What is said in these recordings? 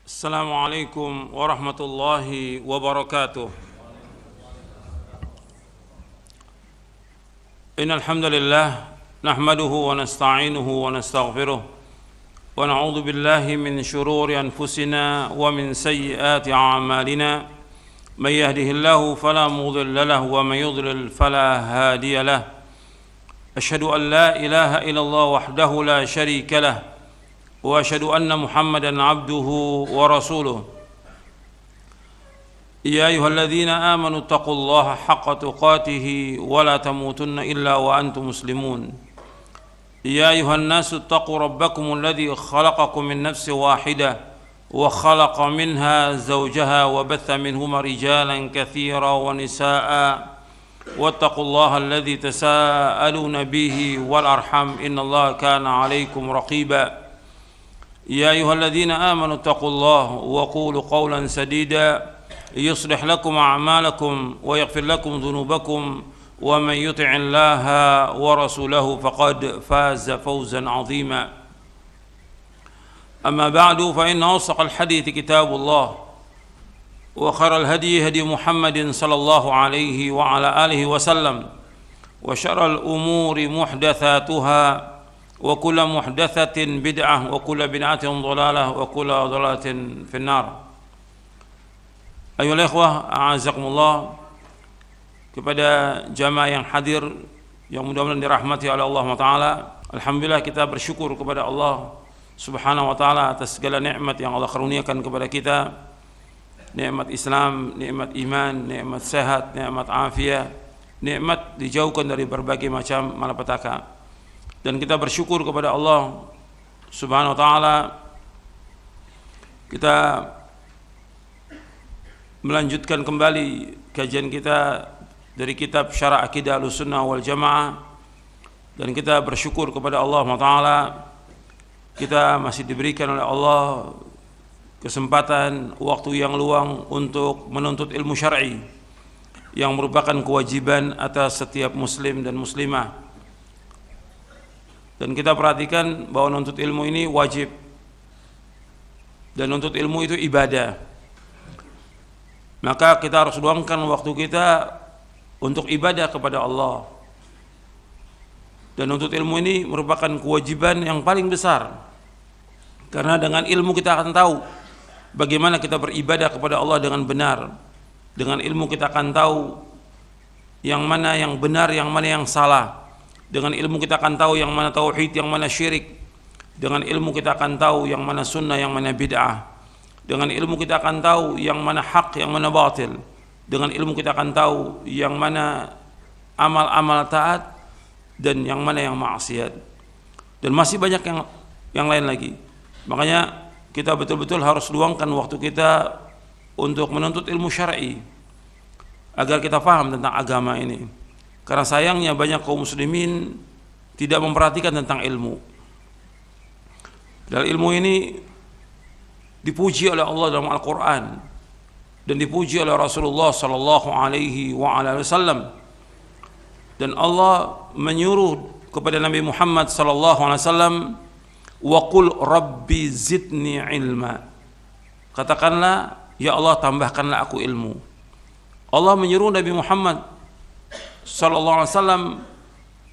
السلام عليكم ورحمة الله وبركاته. إن الحمد لله نحمده ونستعينه ونستغفره ونعوذ بالله من شرور أنفسنا ومن سيئات أعمالنا. من يهده الله فلا مضل له ومن يضلل فلا هادي له. أشهد أن لا إله إلا الله وحده لا شريك له وأشهد أن محمدًا عبده ورسوله. يا أيها الذين آمنوا اتقوا الله حق تقاته ولا تموتن إلا وأنتم مسلمون. يا أيها الناس اتقوا ربكم الذي خلقكم من نفس واحدة وخلق منها زوجها وبث منهما رجالا كثيرا ونساء واتقوا الله الذي تساءلون به والأرحام إن الله كان عليكم رقيبا. يا أيها الذين آمنوا اتقوا الله وقولوا قولا سديدا يصلح لكم أعمالكم ويغفر لكم ذنوبكم ومن يطع الله ورسوله فقد فاز فوزا عظيما. أما بعد فإن أصدق الحديث كتاب الله وخير الهدي هدي محمد صلى الله عليه وعلى آله وسلم وشر الأمور محدثاتها وكل محدثة بدعة وكل بدعة ضلالة وكل ضلالة في النار. Ayuhal ikhwah, a'azakumullah, kepada jamaah yang hadir yang mudah-mudahan dirahmati oleh Allah Ta'ala. Alhamdulillah, kita bersyukur kepada Allah Subhanahu wa Ta'ala atas segala nikmat yang Allah karuniakan kepada kita. Nikmat Islam, nikmat iman, nikmat sehat, nikmat afiat, nikmat dijauhkan dari berbagai macam malapetaka. Dan kita bersyukur kepada Allah Subhanahu wa Ta'ala. Kita melanjutkan kembali kajian kita dari kitab Syarah Aqidah Ahlussunnah wal Jamaah, dan kita bersyukur kepada Allah Ta'ala. Kita masih diberikan oleh Allah kesempatan, waktu yang luang untuk menuntut ilmu syar'i yang merupakan kewajiban atas setiap muslim dan muslimah. Dan kita perhatikan bahwa menuntut ilmu ini wajib, dan menuntut ilmu itu ibadah. Maka kita harus luangkan waktu kita untuk ibadah kepada Allah. Dan menuntut ilmu ini merupakan kewajiban yang paling besar, karena dengan ilmu kita akan tahu bagaimana kita beribadah kepada Allah dengan benar. Dengan ilmu kita akan tahu yang mana yang benar, yang mana yang salah. Dengan ilmu kita akan tahu yang mana tauhid, yang mana syirik. Dengan ilmu kita akan tahu yang mana sunnah, yang mana bid'ah. Dengan ilmu kita akan tahu yang mana hak, yang mana batil. Dengan ilmu kita akan tahu yang mana amal-amal taat dan yang mana yang maksiat. Dan masih banyak yang lain lagi. Makanya kita betul-betul harus luangkan waktu kita untuk menuntut ilmu syar'i agar kita paham tentang agama ini. Karena sayangnya banyak kaum muslimin tidak memperhatikan tentang ilmu. Dan ilmu ini dipuji oleh Allah dalam Al-Quran dan dipuji oleh Rasulullah sallallahu alaihi wasallam. Dan Allah menyuruh kepada Nabi Muhammad sallallahu alaihi wasallam, wa qul rabbi zidni ilma. Katakanlah, ya Allah, tambahkanlah aku ilmu. Allah menyuruh Nabi Muhammad sallallahu alaihi wasallam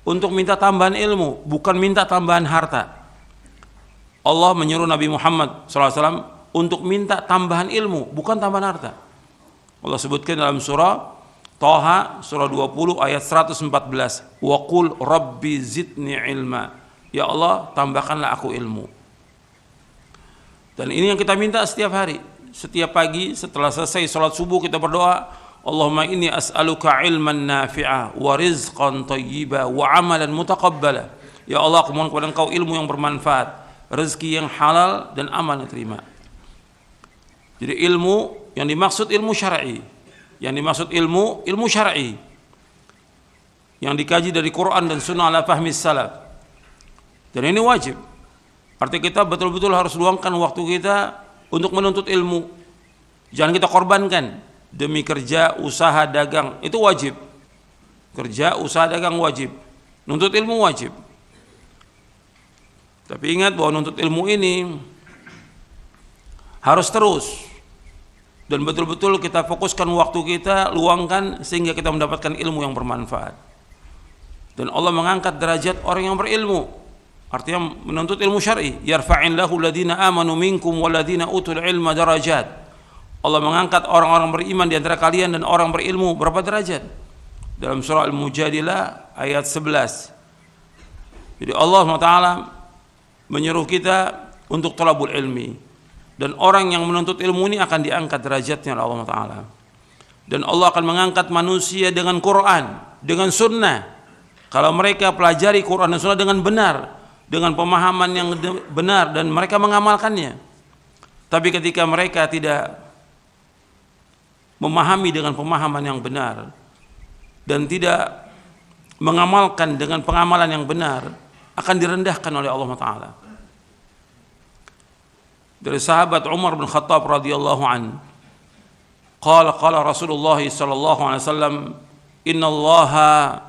untuk minta tambahan ilmu, bukan minta tambahan harta. Allah menyuruh Nabi Muhammad sallallahu alaihi wasallam untuk minta tambahan ilmu, bukan tambahan harta. Allah sebutkan dalam surah Thaha surah 20 ayat 114, wa qul rabbi zidni ilma. Ya Allah, tambahkanlah aku ilmu. Dan ini yang kita minta setiap hari. Setiap pagi setelah selesai salat subuh kita berdoa, Allahumma inni as'aluka ilman nafi'a wa rizqan thayyiba wa amalan mutaqabbala. Ya Allah, aku mohon kepada Engkau ilmu yang bermanfaat, rezeki yang halal, dan amal yang terima. Jadi ilmu yang dimaksud ilmu syar'i, yang dimaksud ilmu syar'i yang dikaji dari Quran dan Sunnah ala fahmi salaf. Dan ini wajib. Artinya kita betul-betul harus luangkan waktu kita untuk menuntut ilmu. Jangan kita korbankan demi kerja, usaha, dagang. Itu wajib. Kerja, usaha, dagang wajib. Nuntut ilmu wajib. Tapi ingat bahwa nuntut ilmu ini harus terus, dan betul-betul kita fokuskan waktu kita, luangkan sehingga kita mendapatkan ilmu yang bermanfaat. Dan Allah mengangkat derajat orang yang berilmu, artinya menuntut ilmu syar'i. Yarfa'illahu alladhina amanu minkum walladhina utul ilma darajat. Allah mengangkat orang-orang beriman di antara kalian dan orang berilmu berapa derajat? Dalam surah Al-Mujadilah ayat 11. Jadi Allah SWT menyeru kita untuk thalabul ilmi, dan orang yang menuntut ilmu ini akan diangkat derajatnya oleh Allah Ta'ala. Dan Allah akan mengangkat manusia dengan Quran, dengan sunnah, kalau mereka pelajari Quran dan sunnah dengan benar, dengan pemahaman yang benar, dan mereka mengamalkannya. Tapi ketika mereka tidak memahami dengan pemahaman yang benar dan tidak mengamalkan dengan pengamalan yang benar, akan direndahkan oleh Allah Ta'ala. Dari sahabat Umar bin Khattab radhiyallahu an, qala Rasulullah sallallahu alaihi wasallam, innallaha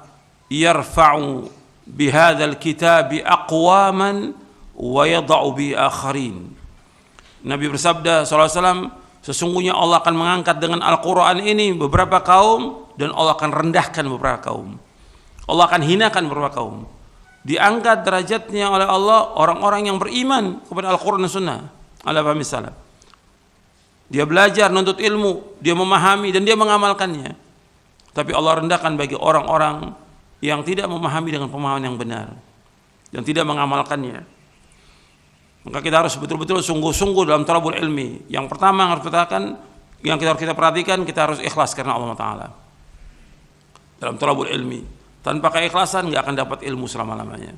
yarfa'u bihadzal kitabi aqwaman wa yadh'u bi akharin. Nabi bersabda sallallahu alaihi wasallam, sesungguhnya Allah akan mengangkat dengan Al-Qur'an ini beberapa kaum, dan Allah akan rendahkan beberapa kaum. Allah akan hinakan beberapa kaum. Diangkat derajatnya oleh Allah orang-orang yang beriman kepada Al-Qur'an dan Sunnah ala fahmi salaf. Dia belajar, nuntut ilmu, dia memahami dan dia mengamalkannya. Tapi Allah rendahkan bagi orang-orang yang tidak memahami dengan pemahaman yang benar dan tidak mengamalkannya. Maka kita harus betul-betul sungguh-sungguh dalam thalabul ilmi. Yang pertama yang kita perhatikan, kita harus ikhlas karena Allah Ta'ala dalam thalabul ilmi. Tanpa keikhlasan nggak akan dapat ilmu selama-lamanya.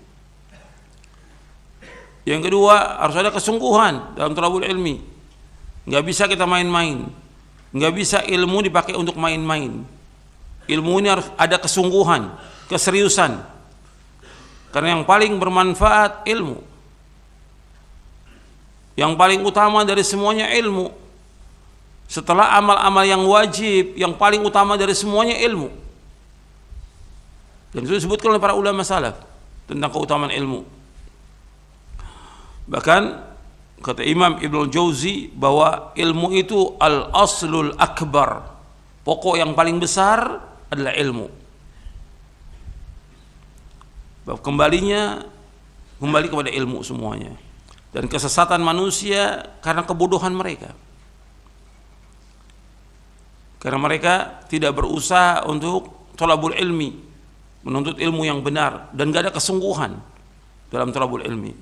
Yang kedua, harus ada kesungguhan dalam thalabul ilmi. Nggak bisa kita main-main. Nggak bisa ilmu dipakai untuk main-main. Ilmu ini harus ada kesungguhan, keseriusan. Karena yang paling bermanfaat ilmu. Yang paling utama dari semuanya ilmu. Setelah amal-amal yang wajib, yang paling utama dari semuanya ilmu. Dan itu disebutkan oleh para ulama salaf tentang keutamaan ilmu. Bahkan kata Imam Ibnul Jauzi bahwa ilmu itu al-aslul akbar. Pokok yang paling besar adalah ilmu. Kembali kepada ilmu semuanya. Dan kesesatan manusia karena kebodohan mereka. Karena mereka tidak berusaha untuk thalabul ilmi, menuntut ilmu yang benar, dan gak ada kesungguhan dalam thalabul ilmi.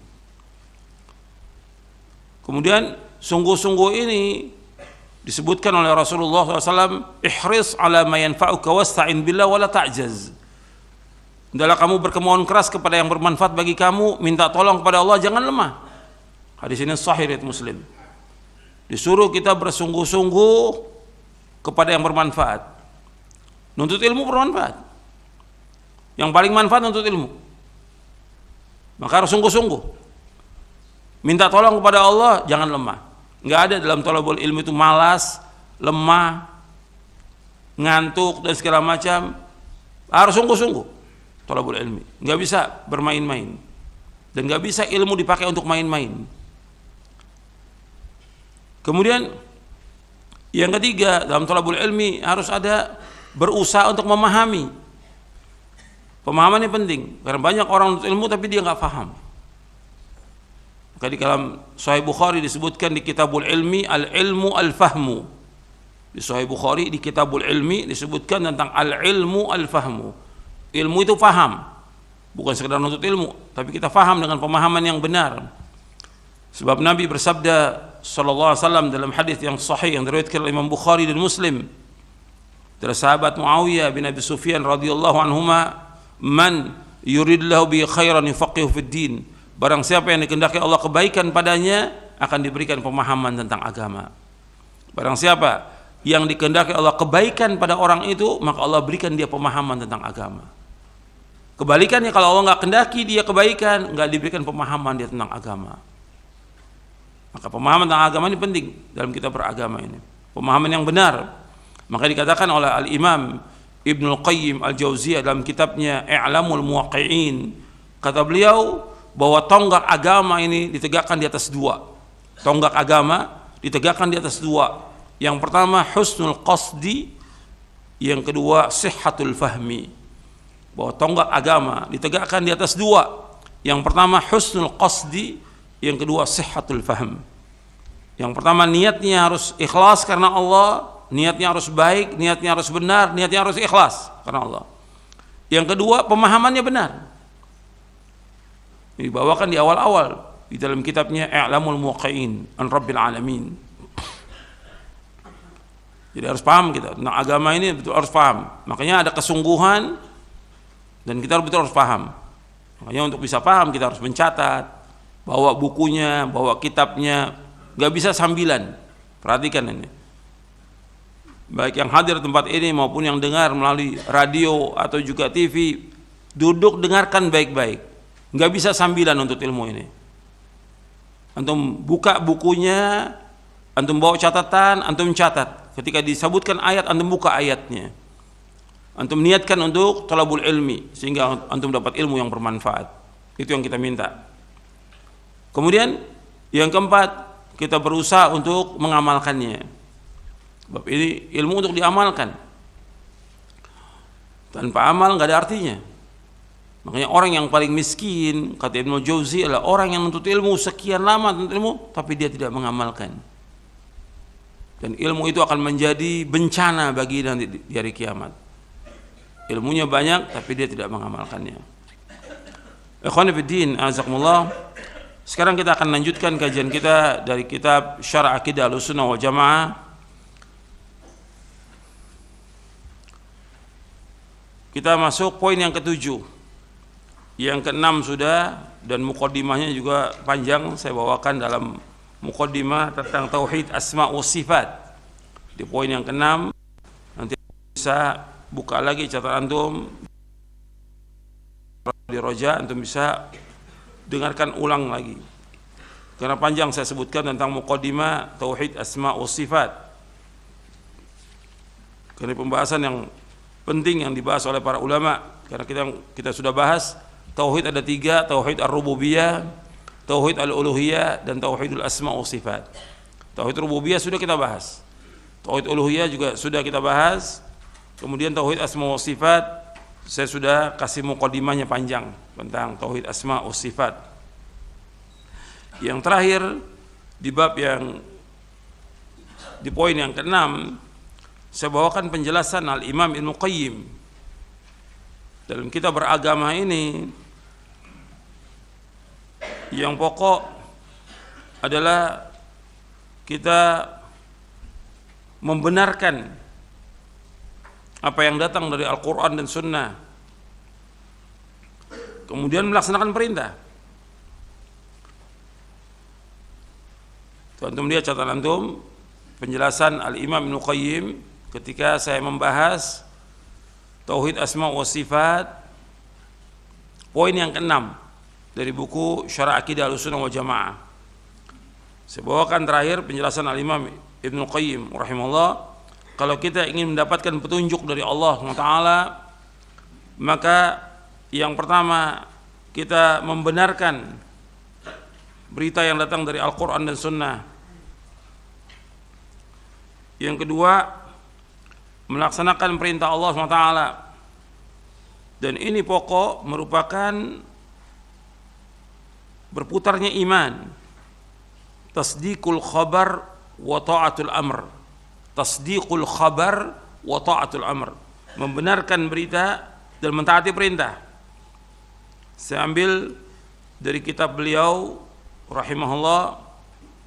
Kemudian sungguh-sungguh ini disebutkan oleh Rasulullah SAW, ihris ala ma yanfa'uka wasta'in billah wala ta'jaz. Hendaklah kamu berkemauan keras kepada yang bermanfaat bagi kamu, minta tolong kepada Allah, jangan lemah. Hadis ini sahih riwayat Muslim. Disuruh kita bersungguh-sungguh kepada yang bermanfaat. Nuntut ilmu bermanfaat. Yang paling manfaat nuntut ilmu. Maka harus sungguh-sungguh. Minta tolong kepada Allah, jangan lemah. Enggak ada dalam thalabul ilmu itu malas, lemah, ngantuk dan segala macam. Harus sungguh-sungguh thalabul ilmi. Enggak bisa bermain-main. Dan enggak bisa ilmu dipakai untuk main-main. Kemudian yang ketiga, dalam thalabul ilmi harus ada berusaha untuk memahami. Pemahaman ini penting, karena banyak orang menuntut ilmu tapi dia nggak paham. Maka di dalam Sahih Bukhari disebutkan di Kitabul Ilmi, al-ilmu al-fahmu. Di Sahih Bukhari di Kitabul Ilmi disebutkan tentang al-ilmu al-fahmu. Ilmu itu paham, bukan sekedar menuntut ilmu, tapi kita paham dengan pemahaman yang benar. Sebab Nabi bersabda sallallahu alaihi wasallam dalam hadis yang sahih yang diriwayatkan oleh Imam Bukhari dan Muslim dari sahabat Muawiyah bin Abi Sufyan radhiyallahu anhuma, man yuridillahu bi khairan yufaqihu fid din. Barang siapa yang dikehendaki Allah kebaikan padanya, akan diberikan pemahaman tentang agama. Barang siapa yang dikehendaki Allah kebaikan pada orang itu, maka Allah berikan dia pemahaman tentang agama. Kebalikannya, kalau Allah nggak kehendaki dia kebaikan, nggak diberikan pemahaman dia tentang agama. Maka pemahaman tentang agama ini penting dalam kita beragama ini. Pemahaman yang benar. Maka dikatakan oleh Al-Imam Ibnul Qayyim Al-Jauziyah dalam kitabnya I'lamul Muwaqqi'in, kata beliau bahwa tonggak agama ini ditegakkan di atas dua. Tonggak agama ditegakkan di atas dua. Yang pertama husnul qasdi, yang kedua sihhatul fahmi. Bahwa tonggak agama ditegakkan di atas dua. Yang pertama husnul qasdi, yang kedua sihhatul fahm. Yang pertama niatnya harus ikhlas karena Allah, niatnya harus baik, niatnya harus benar, niatnya harus ikhlas karena Allah. Yang kedua pemahamannya benar. Ini dibawakan di awal-awal di dalam kitabnya I'lamul Muwaqqi'in an Rabbil Alamin. Jadi harus paham kita tentang agama ini, betul harus paham. Makanya ada kesungguhan dan kita betul harus paham. Makanya untuk bisa paham kita harus mencatat, bawa bukunya, bawa kitabnya, nggak bisa sambilan. Perhatikan ini. Baik yang hadir tempat ini maupun yang dengar melalui radio atau juga TV, duduk dengarkan baik-baik. Nggak bisa sambilan untuk ilmu ini. Antum buka bukunya, antum bawa catatan, antum catat. Ketika disebutkan ayat, antum buka ayatnya. Antum niatkan untuk thalabul ilmi sehingga antum dapat ilmu yang bermanfaat. Itu yang kita minta. Kemudian yang keempat, kita berusaha untuk mengamalkannya. Sebab ini ilmu untuk diamalkan. Tanpa amal nggak ada artinya. Makanya orang yang paling miskin, kata Ibnu Jauzi, adalah orang yang menuntut ilmu sekian lama menuntut ilmu, tapi dia tidak mengamalkan. Dan ilmu itu akan menjadi bencana bagi nanti di hari kiamat. Ilmunya banyak tapi dia tidak mengamalkannya. Ikhwan fillah, azakumullah. Sekarang kita akan lanjutkan kajian kita dari kitab Syarh Aqidah Ahlussunnah wal Jamaah. Kita masuk poin yang ketujuh. Yang keenam sudah, dan muqaddimahnya juga panjang, saya bawakan dalam muqaddimah tentang tauhid asma wa sifat. Di poin yang keenam nanti bisa buka lagi catatan antum di Roja, antum bisa dengarkan ulang lagi. Karena panjang saya sebutkan tentang muqaddimah tauhid asma wa sifat. Karena pembahasan yang penting yang dibahas oleh para ulama. Karena kita sudah bahas tauhid ada tiga, tauhid ar-rububiyah, tauhid al-uluhiyah, dan tauhidul asma wa sifat. Tauhid rububiyah sudah kita bahas. Tauhid uluhiyah juga sudah kita bahas. Kemudian tauhid asma wa sifat saya sudah kasih muqaddimahnya panjang tentang tauhid asma wa sifat. Yang terakhir di bab yang di poin yang keenam saya bawakan penjelasan Al-Imam Ibnu Qayyim dalam kitab beragama ini. Yang pokok adalah kita membenarkan apa yang datang dari Al-Quran dan Sunnah, kemudian melaksanakan perintah. Antum lihat catatan antum penjelasan Al-Imam Ibnu Qayyim ketika saya membahas tauhid asma wa sifat, poin yang keenam dari buku Syarh Aqidah Ahlussunnah wal Jamaah. Saya bawakan terakhir penjelasan Al-Imam Ibnu Qayyim rahimahullah. Kalau kita ingin mendapatkan petunjuk dari Allah SWT, maka yang pertama kita membenarkan berita yang datang dari Al-Quran dan Sunnah. Yang kedua, melaksanakan perintah Allah SWT. Dan ini pokok merupakan berputarnya iman. Tasdiqul khabar wa ta'atul amr. Tasdiqul khabar wa ta'atul amr. Membenarkan berita dan mentaati perintah. Saya ambil dari kitab beliau rahimahullah,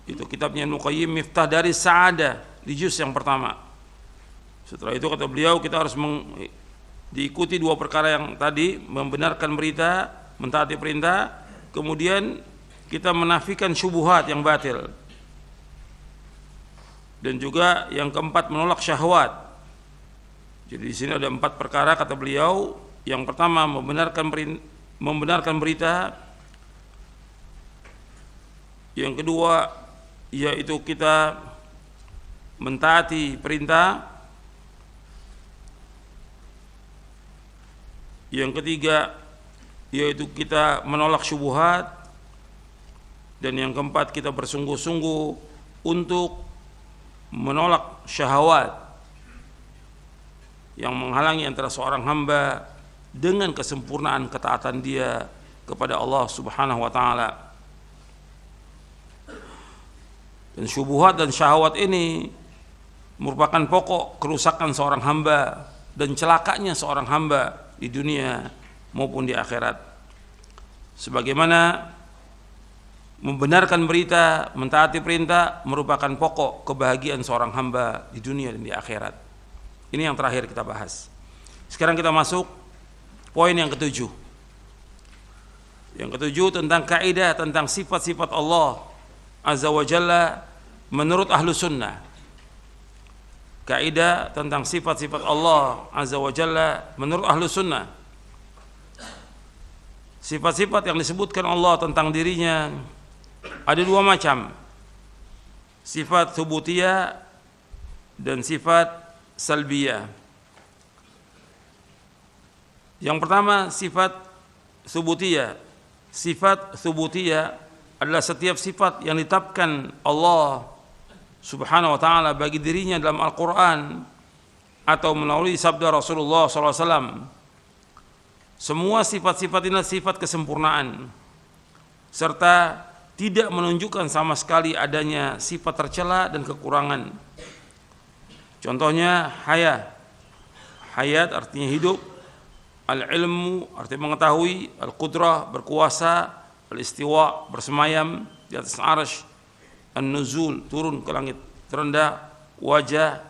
itu kitabnya Ibnu Qayyim, Miftah dari Sa'adah, di juz yang pertama. Setelah itu kata beliau kita harus diikuti dua perkara yang tadi, membenarkan berita, mentaati perintah, kemudian kita menafikan syubhat yang batil. Dan juga yang keempat menolak syahwat. Jadi di sini ada 4 perkara kata beliau. Yang pertama membenarkan berita. Yang kedua yaitu kita mentaati perintah. Yang ketiga yaitu kita menolak syubhat. Dan yang keempat kita bersungguh-sungguh untuk menolak syahwat yang menghalangi antara seorang hamba dengan kesempurnaan ketaatan dia kepada Allah Subhanahu wa taala. Dan syubhat dan syahwat ini merupakan pokok kerusakan seorang hamba dan celakanya seorang hamba di dunia maupun di akhirat. Sebagaimana membenarkan berita, mentaati perintah merupakan pokok kebahagiaan seorang hamba di dunia dan di akhirat. Ini yang terakhir kita bahas. Sekarang kita masuk poin yang ketujuh. Yang ketujuh tentang kaidah tentang sifat-sifat Allah Azza wa Jalla menurut ahlu sunnah. Kaidah tentang sifat-sifat Allah Azza wa Jalla menurut ahlu sunnah. Sifat-sifat yang disebutkan Allah tentang dirinya ada dua macam, sifat tsubutiyah dan sifat salbiyah. Yang pertama sifat tsubutiyah. Sifat tsubutiyah adalah setiap sifat yang ditetapkan Allah Subhanahu wa ta'ala bagi dirinya dalam Al-Quran atau melalui sabda Rasulullah SAW. Semua sifat-sifat ini sifat kesempurnaan serta tidak menunjukkan sama sekali adanya sifat tercela dan kekurangan. Contohnya hayat artinya hidup, al-ilmu artinya mengetahui, al-qudrah berkuasa, al-istiwa bersemayam di atas arsy, an-nuzul turun ke langit terendah, wajah,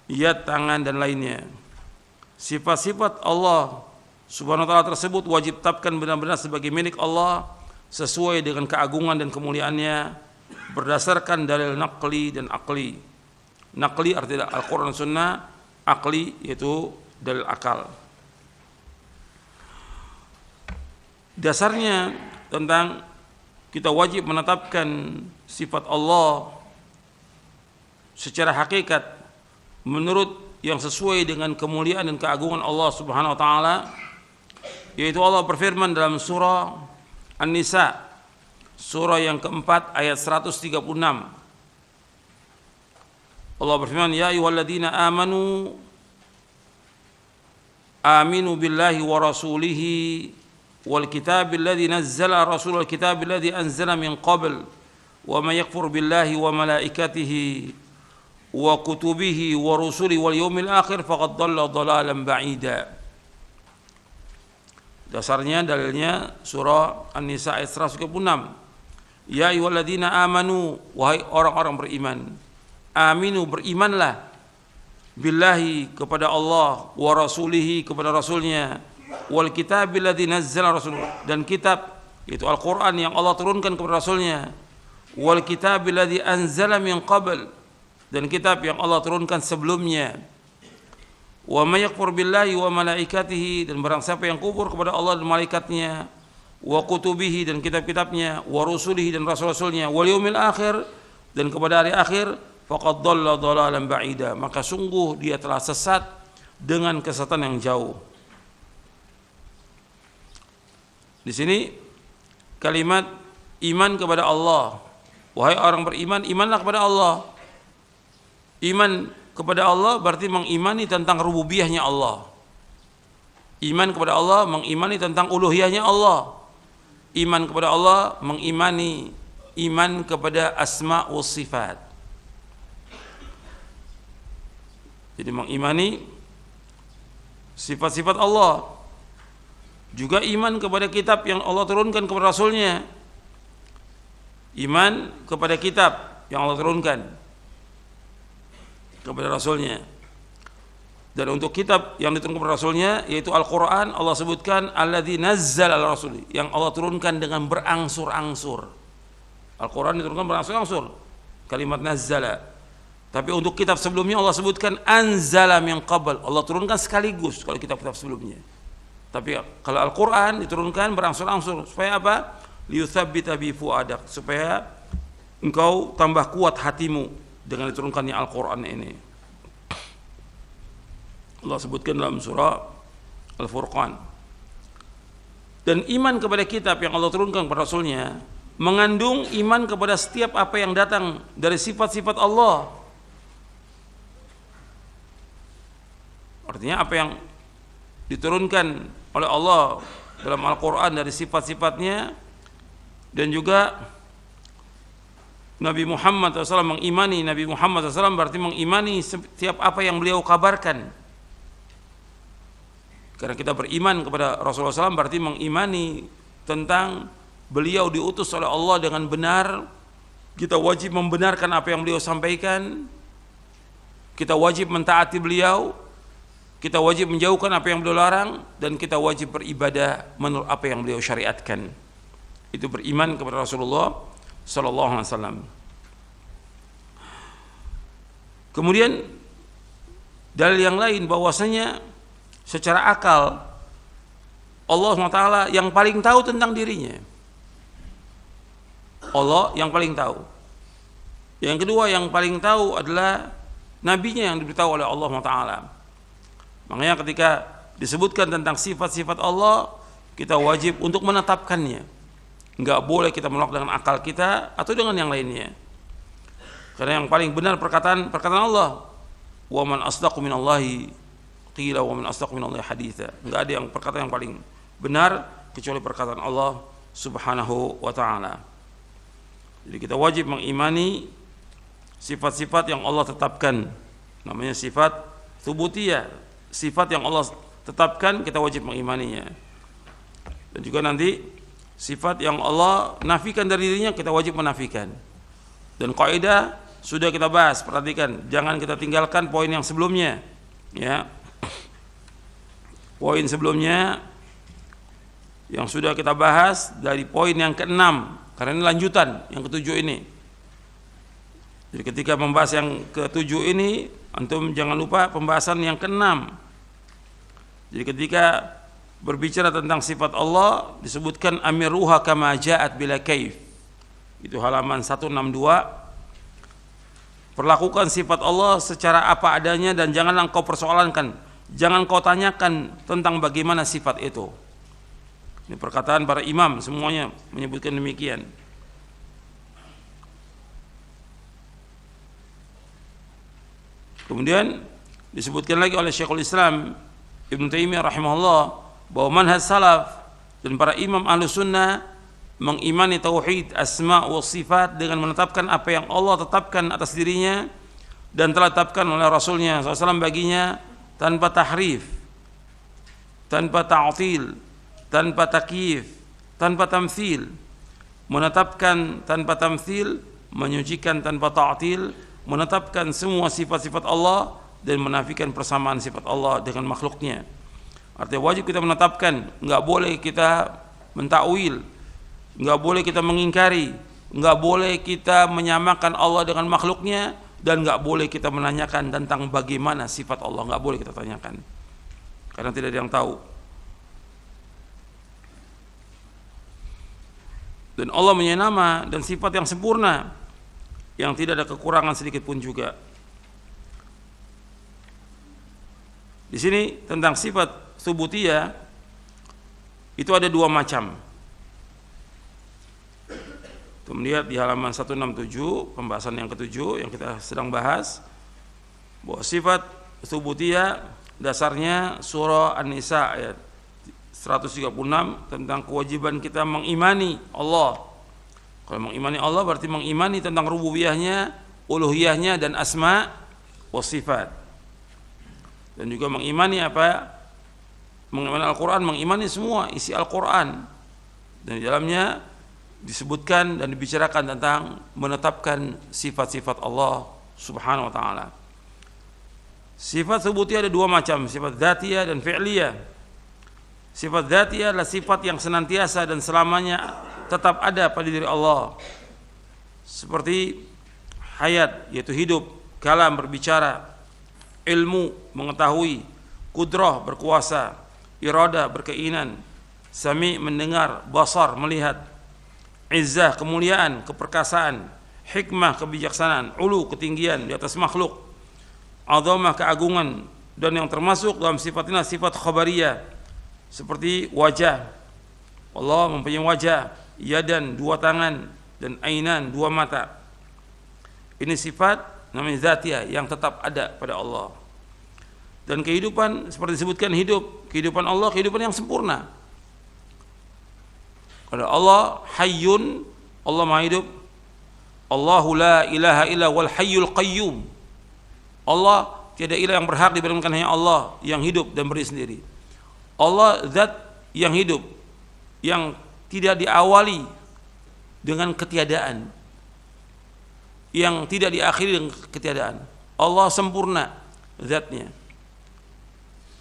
yad tangan dan lainnya. Sifat-sifat Allah Subhanahu wa ta'ala tersebut wajib tetapkan benar-benar sebagai milik Allah sesuai dengan keagungan dan kemuliaannya berdasarkan dalil naqli dan akli. Naqli artinya Al-Quran Sunnah, akli yaitu dalil akal. Dasarnya tentang kita wajib menetapkan sifat Allah secara hakikat menurut yang sesuai dengan kemuliaan dan keagungan Allah Subhanahu wa ta'ala, yaitu Allah berfirman dalam surah An-Nisa, surah yang keempat ayat 136. Allah berfirman, ya ayyuhalladzina amanu aminu billahi wa rasulihi wal kitabil ladzi nazzala rasulul kitabil ladzi anzala min qabl wa may yakfur billahi wa malaikatihi wa kutubihi wa rusulihi wal yawmil akhir faqad dhalla dhalalan ba'ida. Dasarnya dalilnya surah An-Nisa ayat 136. Ya ayyuhalladzina amanu, wahai orang-orang beriman, aminu berimanlah, billahi kepada Allah, wa rasulihi kepada rasulnya, wal kitabil ladzi nazzala rasul dan kitab yaitu Al-Qur'an yang Allah turunkan kepada rasulnya, wal kitabil ladzi anzala min qabl dan kitab yang Allah turunkan sebelumnya. Wa may yakfur billahi wa malaikatihi dan barang siapa yang kufur kepada Allah dan malaikatnya, wa kutubihi dan kitab-kitabnya, wa rusulihi dan rasul-rasulnya, wal yaumil akhir dan kepada hari akhir, faqad dhalla dhalalan ba'ida, maka sungguh dia telah sesat dengan kesesatan yang jauh. Di sini kalimat iman kepada Allah. Wahai orang beriman, imanlah kepada Allah. Iman kepada Allah berarti mengimani tentang rububiyahnya Allah. Iman kepada Allah mengimani tentang uluhiyahnya Allah. Iman kepada Allah mengimani iman kepada asma wa sifat. Jadi mengimani sifat-sifat Allah. Juga iman kepada kitab yang Allah turunkan kepada Rasulnya. Iman kepada kitab yang Allah turunkan kepada Rasulnya. Dan untuk kitab yang diturunkan kepada Rasulnya yaitu Al-Quran, Allah sebutkan alladzi nazzala ala rasuli, yang Allah turunkan dengan berangsur-angsur. Al-Quran diturunkan berangsur-angsur, kalimat nazzala. Tapi untuk kitab sebelumnya Allah sebutkan anzala min qabl, Allah turunkan sekaligus kalau kitab-kitab sebelumnya. Tapi kalau Al-Quran diturunkan berangsur-angsur, supaya apa? Liyutsabbita bi fuadak, supaya engkau tambah kuat hatimu dengan diturunkannya Al-Quran ini. Allah sebutkan dalam surah Al-Furqan. Dan iman kepada kitab yang Allah turunkan kepada Rasulnya mengandung iman kepada setiap apa yang datang dari sifat-sifat Allah. Artinya apa yang diturunkan oleh Allah dalam Al-Quran dari sifat-sifatnya, dan juga Nabi Muhammad SAW, mengimani Nabi Muhammad SAW berarti mengimani setiap apa yang beliau kabarkan. Karena kita beriman kepada Rasulullah SAW berarti mengimani tentang beliau diutus oleh Allah dengan benar. Kita wajib membenarkan apa yang beliau sampaikan, kita wajib mentaati beliau, kita wajib menjauhkan apa yang beliau larang, dan kita wajib beribadah menurut apa yang beliau syariatkan. Itu beriman kepada Rasulullah sallallahu alaihi wasallam. Kemudian dalil yang lain bahwasanya secara akal Allah SWT yang paling tahu tentang dirinya. Allah yang paling tahu. Yang kedua yang paling tahu adalah nabinya yang diberitahu oleh Allah SWT. Makanya ketika disebutkan tentang sifat-sifat Allah, kita wajib untuk menetapkannya. Enggak boleh kita menolak dengan akal kita atau dengan yang lainnya. Karena yang paling benar perkataan Allah. Wa man asdaqu minallahi qila wa man asdaqu minallahi haditha. Enggak ada yang perkataan yang paling benar kecuali perkataan Allah Subhanahu wa taala. Jadi kita wajib mengimani sifat-sifat yang Allah tetapkan. Namanya sifat tsubutiyah. Sifat yang Allah tetapkan kita wajib mengimaninya. Dan juga nanti sifat yang Allah nafikan dari dirinya kita wajib menafikan. Dan kaidah sudah kita bahas, perhatikan, jangan kita tinggalkan poin yang sebelumnya, ya. Poin sebelumnya yang sudah kita bahas dari poin yang ke-6, karena ini lanjutan yang ke-7 ini. Jadi ketika membahas yang ke-7 ini, antum jangan lupa pembahasan yang ke-6. Jadi ketika berbicara tentang sifat Allah disebutkan amiruha kama ja'at bila kaif. Itu halaman 162. Perlakukan sifat Allah secara apa adanya dan janganlah engkau persoalankan, jangan kau tanyakan tentang bagaimana sifat itu. Ini perkataan para imam semuanya menyebutkan demikian. Kemudian disebutkan lagi oleh Syekhul Islam Ibnu Taimiyah rahimahullah bahwa manhaj salaf dan para imam Ahlus Sunnah mengimani tauhid asma wa sifat dengan menetapkan apa yang Allah tetapkan atas dirinya dan telah ditetapkan oleh Rasulnya SAW baginya tanpa tahrif, tanpa ta'til, tanpa takyif, tanpa tamthil. Menetapkan tanpa tamthil, menyucikan tanpa ta'til, menetapkan semua sifat-sifat Allah dan menafikan persamaan sifat Allah dengan makhluknya. Artinya wajib kita menetapkan, enggak boleh kita mentakwil, enggak boleh kita mengingkari, enggak boleh kita menyamakan Allah dengan makhluknya, dan enggak boleh kita menanyakan tentang bagaimana sifat Allah, enggak boleh kita tanyakan. Karena tidak ada yang tahu. Dan Allah punya nama dan sifat yang sempurna, yang tidak ada kekurangan sedikit pun juga. Di sini tentang sifat tsubutiyah itu ada dua macam. Kemudian di halaman 167 pembahasan yang ke-7 yang kita sedang bahas bahwa sifat tsubutiyah dasarnya surah An-Nisa ayat 136 tentang kewajiban kita mengimani Allah. Kalau mengimani Allah berarti mengimani tentang rububiyahnya, uluhiyahnya dan asma wa sifat. Dan juga mengimani apa? Mengimani Al-Quran, mengimani semua isi Al-Quran. Dan di dalamnya disebutkan dan dibicarakan tentang menetapkan sifat-sifat Allah Subhanahu wa taala. Sifat tsubutiyah ada dua macam, sifat dzatiyah dan fi'liyah. Sifat dzatiyah adalah sifat yang senantiasa dan selamanya tetap ada pada diri Allah. Seperti hayat yaitu hidup, kalam berbicara, ilmu mengetahui, kudrah berkuasa, irada berkeinginan, sami mendengar, basar melihat, izzah kemuliaan, keperkasaan, hikmah kebijaksanaan, ulu ketinggian di atas makhluk, azamah keagungan, dan yang termasuk dalam sifatnya sifat khabariyah seperti wajah. Allah mempunyai wajah yadan, dua tangan, dan ainan, dua mata. Ini sifat namanya zatiyah yang tetap ada pada Allah. Dan kehidupan seperti disebutkan kehidupan Allah kehidupan yang sempurna. Pada Allah hayyun, Allah Maha hidup. Allahu la ilaha illa wal hayyul qayyum. Allah tiada ilah yang berhak diberikan hanya Allah yang hidup dan berdiri sendiri. Allah zat yang hidup, yang tidak diawali dengan ketiadaan, yang tidak diakhiri dengan ketiadaan. Allah sempurna zatnya,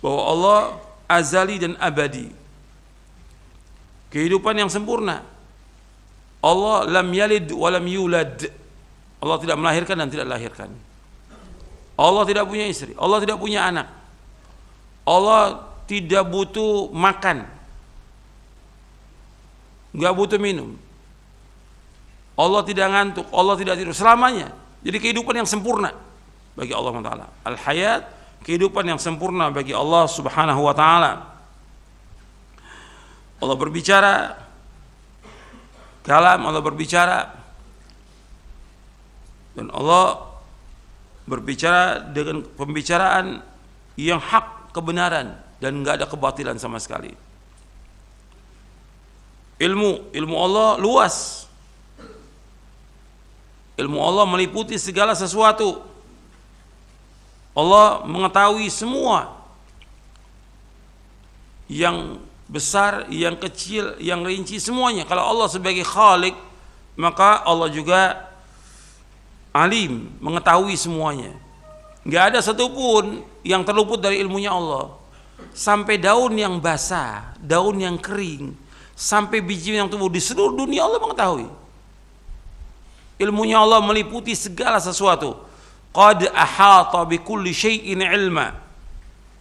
bahwa Allah azali dan abadi, kehidupan yang sempurna. Allah lam yalid wa lam yulad, Allah tidak melahirkan dan tidak dilahirkan. Allah tidak punya istri, Allah tidak punya anak, Allah tidak butuh makan, nggak butuh minum, Allah tidak ngantuk, Allah tidak tidur selamanya. Jadi kehidupan yang sempurna bagi Allah Taala. Al-hayat, kehidupan yang sempurna bagi Allah Subhanahu wa taala. Allah berbicara, kalam Allah berbicara, dan Allah berbicara dengan pembicaraan yang hak, kebenaran, dan enggak ada kebatilan sama sekali. Ilmu Allah luas. Ilmu Allah meliputi segala sesuatu. Allah mengetahui semua, yang besar, yang kecil, yang rinci, semuanya. Kalau Allah sebagai Khalik, maka Allah juga alim, mengetahui semuanya. Nggak ada satupun yang terluput dari ilmunya Allah. Sampai daun yang basah, daun yang kering, sampai biji yang tumbuh di seluruh dunia Allah mengetahui. Ilmunya Allah meliputi segala sesuatu. Qad ahata bi kulli syai'in ilma.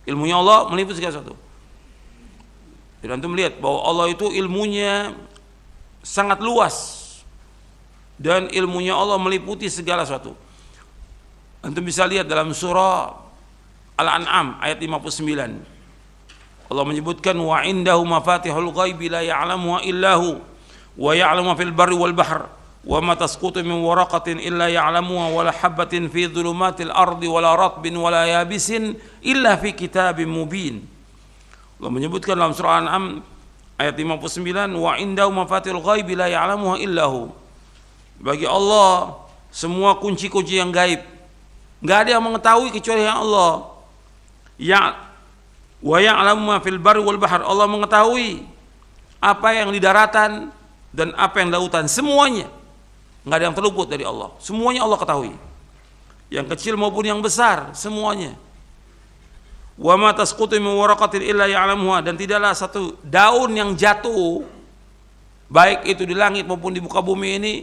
Ilmunya Allah meliputi segala sesuatu. Dan antum melihat bahwa Allah itu ilmunya sangat luas, dan ilmunya Allah meliputi segala sesuatu. Antum bisa lihat dalam surah Al-An'am ayat 59. Allah menyebutkan wa indahu mafatihul ghaibi la ya'lamuha illahu wa ya'lamu fil barri wal bahr wa ma tasqutu min waraqatin illa ya'lamuha wa la habatin fi dhulumatil ardi wa la ratbin wa la yabisin illa fi kitabim mubin. Allah menyebutkan dalam surah Al-An'am ayat 59, wa indahu mafatihul ghaibi la ya'lamuha illahu. Bagi Allah semua kunci-kunci yang gaib, enggak ada yang mengetahui kecuali yang Allah. Ya wa ya'lamu ma fil barri wal bahr, Allah mengetahui apa yang di daratan dan apa yang di lautan, semuanya. Enggak ada yang terluput dari Allah. Semuanya Allah ketahui. Yang kecil maupun yang besar, semuanya. Wa ma tasqutu min waraqatin illa ya'lamuha, dan tidaklah satu daun yang jatuh baik itu di langit maupun di muka bumi ini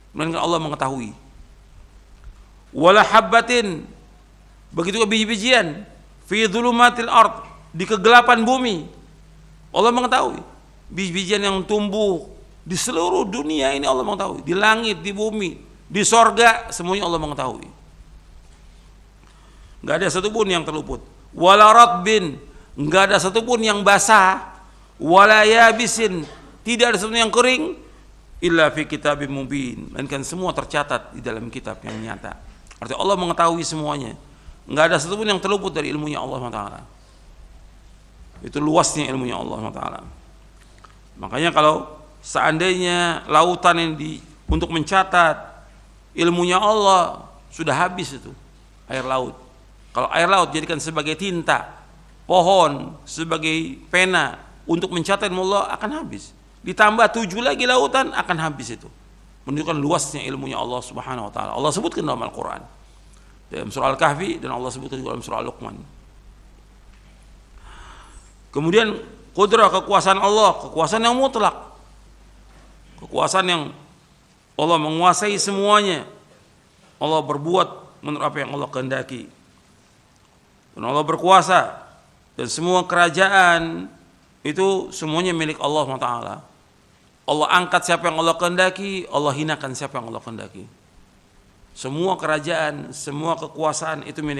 melainkan Allah mengetahui. Wala habbatin, begitu biji-bijian, fi dhulumatil ard, di kegelapan bumi Allah mengetahui. Biji-bijian yang tumbuh di seluruh dunia ini Allah mengetahui, di langit, di bumi, di sorga, semuanya Allah mengetahui. Enggak ada satupun yang terluput. Wala ratbin, enggak ada satupun yang basah. Wala yabisin, tidak ada satupun yang kering. Illa fi kitabim mubin, melainkan semua tercatat di dalam kitab yang nyata. Artinya Allah mengetahui semuanya. Enggak ada satupun yang terluput dari ilmunya Allah Taala. Itu luasnya ilmunya Allah Taala. Makanya kalau seandainya lautan ini untuk mencatat ilmunya Allah, sudah habis itu air laut. Kalau air laut jadikan sebagai tinta, pohon sebagai pena untuk mencatat ilmu Allah, akan habis. Ditambah 7 lagi lautan, akan habis itu. Menunjukkan luasnya ilmunya Allah Subhanahu wa taala. Allah sebutkan dalam Al-Qur'an, dalam surah Al-Kahfi, dan Allah sebutkan dalam surah Al-Luqman. Kemudian qudrah, kekuasaan Allah, kekuasaan yang mutlak. Kekuasaan yang Allah menguasai semuanya. Allah berbuat menurut apa yang Allah kehendaki. Dan Allah berkuasa, dan semua kerajaan itu semuanya milik Allah SWT. Allah angkat siapa yang Allah kehendaki, Allah hinakan siapa yang Allah kehendaki. Semua kerajaan, semua kekuasaan itu milik